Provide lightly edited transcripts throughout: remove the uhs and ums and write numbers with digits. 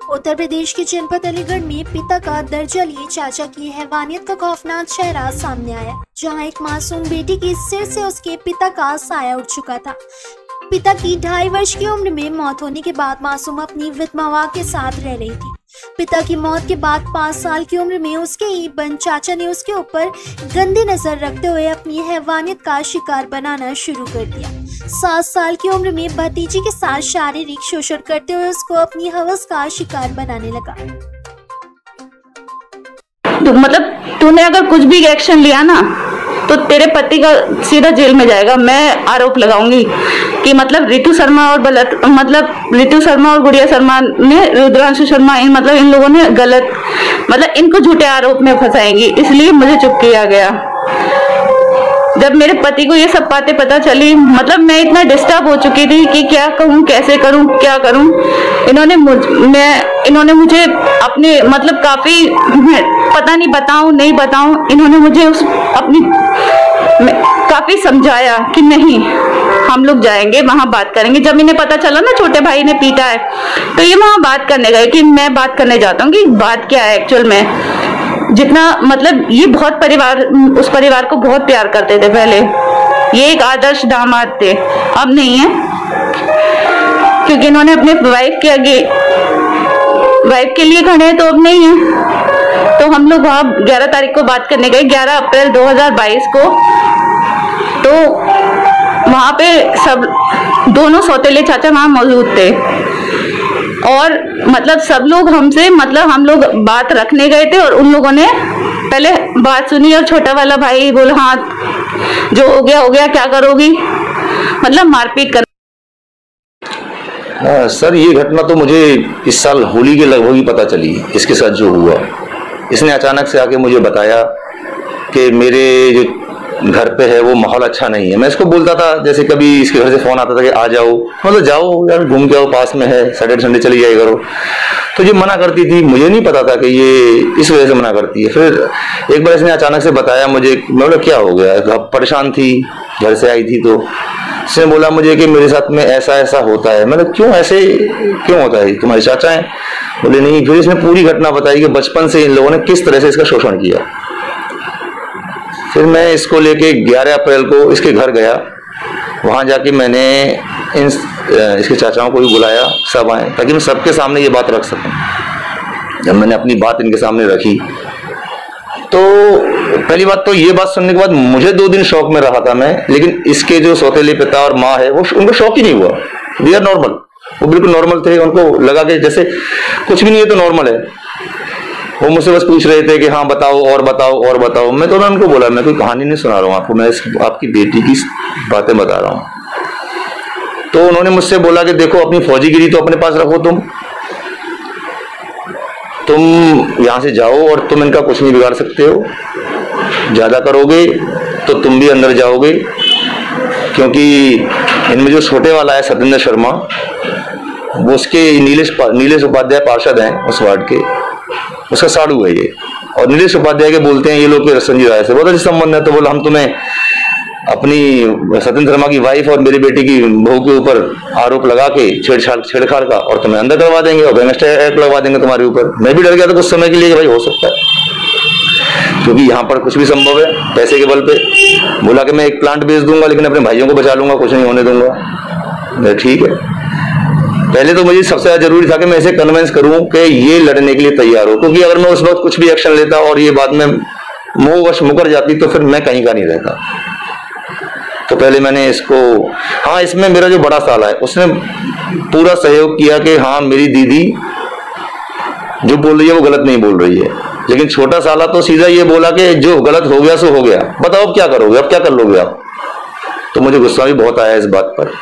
उत्तर प्रदेश के जनपद अलीगढ़ में पिता का दर्जा लिए चाचा की हैवानियत का खौफनाक चेहरा सामने आया, जहां एक मासूम बेटी की सिर से उसके पिता का साया उठ चुका था। पिता की 2.5 वर्ष की उम्र में मौत होने के बाद मासूम अपनी विधवा मां के साथ रह रही थी। पिता की मौत के बाद 5 साल की उम्र में उसके ईबन चाचा ने उसके ऊपर गंदी नजर रखते हुए अपनी हैवानियत का शिकार बनाना शुरू कर दिया। 7 साल की उम्र में भतीजी के साथ शारीरिक शोषण करते हुए उसको अपनी हवस का शिकार बनाने लगा। तो मतलब तूने अगर कुछ भी एक्शन लिया ना तो तेरे पति का सीधा जेल में जाएगा। मैं आरोप लगाऊंगी कि मतलब रितु शर्मा और गुड़िया शर्मा ने रुद्रांशु शर्मा इन लोगों ने गलत इनको झूठे आरोप में फंसाएंगी, इसलिए मुझे चुप किया गया। जब मेरे पति को ये सब बातें पता चली, मैं इतना डिस्टर्ब हो चुकी थी कि क्या कहूँ, कैसे करूँ, क्या करूँ। इन्होंने मुझे अपने काफी पता नहीं बताऊं नहीं बताऊं, इन्होंने मुझे काफी समझाया कि नहीं हम लोग जाएंगे वहां बात करेंगे। जब इन्हें पता चला ना छोटे भाई ने पीटा है तो ये वहां बात करने गए कि मैं बात करने जाता हूँ कि बात क्या है एक्चुअल में। जितना ये बहुत उस परिवार को बहुत प्यार करते थे पहले, ये एक आदर्श दामाद थे, अब नहीं है क्योंकि इन्होंने अपने वाइफ के लिए खड़े हैं, तो अब नहीं है। तो हम लोग वहां 11 तारीख को बात करने गए, 11 अप्रैल 2022 को। तो वहां पे दोनों सौतेले चाचा वहां मौजूद थे और सब लोग हमसे हम लोग बात रखने गए थे और उन लोगों ने पहले बात सुनी और छोटा वाला भाई बोला हाँ जो हो गया क्या करोगी, मारपीट कर। सर ये घटना तो मुझे इस साल होली के लगभग ही पता चली। इसके साथ जो हुआ, इसने अचानक से आके मुझे बताया कि मेरे जो घर पे है वो माहौल अच्छा नहीं है। मैं इसको बोलता था, जैसे कभी इसके घर से फोन आता था कि आ जाओ, जाओ यार घूम के आओ, पास में है, सैटरडे संडे चली जाए करो। तो ये मना करती थी, मुझे नहीं पता था कि ये इस वजह से मना करती है। फिर एक बार इसने अचानक से बताया मुझे, मैं बोला क्या हो गया, परेशान थी, घर से आई थी, तो इसने बोला मुझे कि मेरे साथ में ऐसा होता है। मतलब क्यों ऐसे क्यों होता है, तुम्हारे चाचा हैं? बोले नहीं। फिर इसने पूरी घटना बताई कि बचपन से इन लोगों ने किस तरह से इसका शोषण किया। फिर मैं इसको लेके 11 अप्रैल को इसके घर गया, वहां जाके मैंने इसके चाचाओं को भी बुलाया, सब आए ताकि मैं सबके सामने ये बात रख सकूं। जब मैंने अपनी बात इनके सामने रखी तो पहली बात तो ये बात सुनने के बाद मुझे 2 दिन शौक में रहा था मैं, लेकिन इसके जो सौतेले पिता और माँ है वो उनको शौक ही नहीं हुआ। वी आर नॉर्मल, वो बिल्कुल नॉर्मल थे। उनको लगा कि जैसे कुछ भी नहीं है तो नॉर्मल है। वो मुझसे बस पूछ रहे थे कि हाँ बताओ और बताओ और बताओ। मैं तो उनको बोला मैं कोई कहानी नहीं सुना रहा हूँ आपको, मैं आपकी बेटी की बातें बता रहा हूँ। तो उन्होंने मुझसे बोला कि देखो अपनी फौजीगिरी तो अपने पास रखो, तुम यहां से जाओ और तुम इनका कुछ नहीं बिगाड़ सकते हो। ज्यादा करोगे तो तुम भी अंदर जाओगे, क्योंकि इनमें जो छोटे वाला है सत्येंद्र शर्मा, वो उसके नीलेश उपाध्याय पार्षद हैं उस वार्ड के, उसका साड़ू है ये। और नीलेश उपाध्याय के बोलते हैं ये लोग संजय राय से बहुत अच्छे संबंध है। तो बोला हम तुम्हें अपनी सत्येंद्र शर्मा की वाइफ और मेरी बेटी की बहू के ऊपर आरोप लगा के छेड़छाड़ का और तुम्हें अंदर करवा देंगे और गैंगस्टर एक्ट लगवा देंगे तुम्हारे ऊपर। मैं भी डर गया था कुछ समय के लिए कि भाई हो सकता है, क्योंकि यहाँ पर कुछ भी संभव है पैसे के बल पे। बोला कि मैं एक प्लांट बेच दूंगा लेकिन अपने भाइयों को बचा लूंगा, कुछ नहीं होने दूंगा। ठीक है, पहले तो मुझे सबसे ज्यादा जरूरी था कि मैं इसे कन्विंस करूं कि ये लड़ने के लिए तैयार हो, क्योंकि अगर मैं उस वक्त कुछ भी एक्शन लेता और ये बाद में मोहवश मुकर जाती तो फिर मैं कहीं का नहीं रहता। तो पहले मैंने इसको, हाँ इसमें मेरा जो बड़ा साला है उसने पूरा सहयोग किया कि हाँ मेरी दीदी जो बोल रही है वो गलत नहीं बोल रही है। लेकिन छोटा साला तो सीधा ये बोला कि जो गलत हो गया सो हो गया, बताओ अब क्या करोगे, अब क्या कर लोगे आप। तो मुझे गुस्सा भी बहुत आया इस बात पर।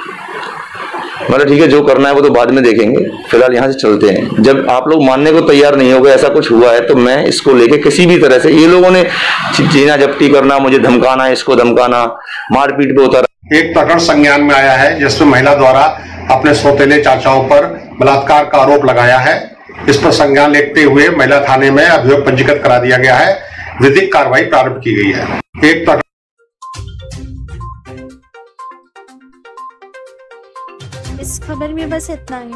मतलब ठीक है जो करना है वो तो बाद में देखेंगे, फिलहाल यहाँ से चलते हैं। जब आप लोग मानने को तैयार नहीं हो गए ऐसा कुछ हुआ है तो मैं इसको लेके किसी भी तरह से, ये लोगों ने जीना जब्ती करना, मुझे धमकाना, इसको धमकाना, मारपीट पे उतारा। एक प्रकरण संज्ञान में आया है जिसमें महिला द्वारा अपने सौतेले चाचाओं पर बलात्कार का आरोप लगाया है। इस पर संज्ञान लेते हुए महिला थाने में अभियोग पंजीकृत करा दिया गया है, विधिक कार्रवाई प्रारंभ की गई है। इस खबर में बस इतना ही।